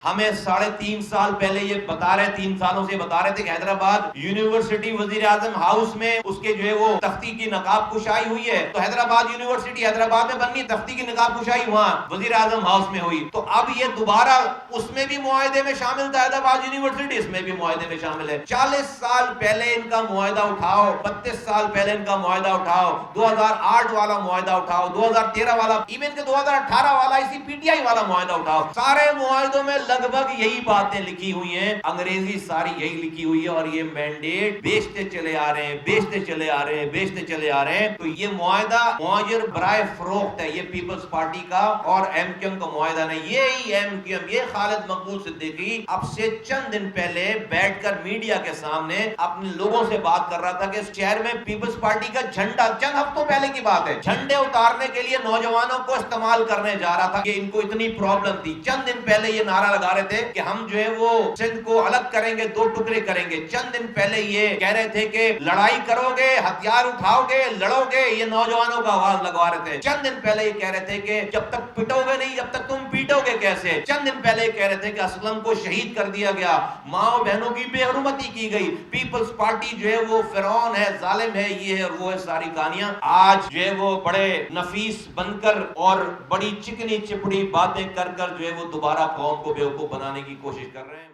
ہمیں 3.5 سال پہلے یہ بتا رہے 3 سالوں سے بتا رہے تھے کہ حیدرآباد یونیورسٹی وزیر اعظم ہاؤس میں اس کے جو ہے وہ تختی کی نقاب کشائی ہوئی ہے، تو حیدرآباد یونیورسٹی حیدرآباد میں بننی، تختی کی نقاب کشائی وہاں وزیر اعظم ہاؤس میں ہوئی، تو اب یہ دوبارہ اس میں بھی معاہدے میں شامل تھا حیدرآباد یونیورسٹی، اس میں بھی معاہدے میں شامل ہے۔ 40 سال پہلے ان کا معاہدہ اٹھاؤ، 32 سال پہلے ان کا معاہدہ اٹھاؤ، 2008 والا معاہدہ اٹھاؤ، 2013 والا، ایون کہ 2018 والا اسی پی ٹی آئی والا معاہدہ اٹھاؤ، سارے معاہدوں میں لگ بھگ یہی باتیں لکھی ہوئی ہیں، انگریزی ساری یہی لکھی ہوئی ہے، اور یہ مینڈیٹ بیچتے چلے آ رہے ہیں، بیچتے چلے آ رہے ہیں، بیچتے چلے آ رہے ہیں۔ تو یہ معاہدہ مؤجر برائے فروخت ہے، یہ پیپلز پارٹی کا اور ایم کیو ایم کا معاہدہ نہیں۔ یہی ایم کیو ایم، یہ خالد مقبول صدیقی اب سے چند دن پہلے بیٹھ کر میڈیا کے سامنے اپنے لوگوں سے بات کر رہا تھا کہ اس شہر میں پیپلز پارٹی کا جھنڈا، چند ہفتوں پہلے کی بات ہے، جھنڈے اتارنے کے لیے نوجوانوں کو استعمال کرنے جا رہا تھا کہ ان کو اتنی پرابلم تھی۔ چند دن پہلے یہ نعرہ لگا رہے تھے کہ ہم جو ہے وہ سندھ کو الگ کریں گے، 2 ٹکڑے کریں گے۔ چند دن پہلے یہ کہہ رہے تھے کہ لڑائی کرو گے، ہتھیار اٹھاؤ گے، لڑو گے، یہ نوجوانوں کا آواز لگوا رہے تھے۔ چند دن پہلے یہ کہہ رہے تھے کہ جب تک پٹو گے نہیں، جب تک تم پیٹو گے کیسے۔ چند دن پہلے یہ کہہ رہے تھے کہ اسلم کو شہید کر دیا گیا، ماں و بہنوں کی بے حرمتی کی گئی، پیپلز پارٹی جو ہے وہ فرعون ہے، ظالم ہے، یہ ہے اور وہ ہے، ساری کہانیاں آج جو ہے وہ بڑے نفیس بن کر اور بڑی چکنی چپڑی باتیں کر کر جو ہے وہ دوبارہ قوم کو بیوقوف بنانے کی کوشش کر رہے ہیں۔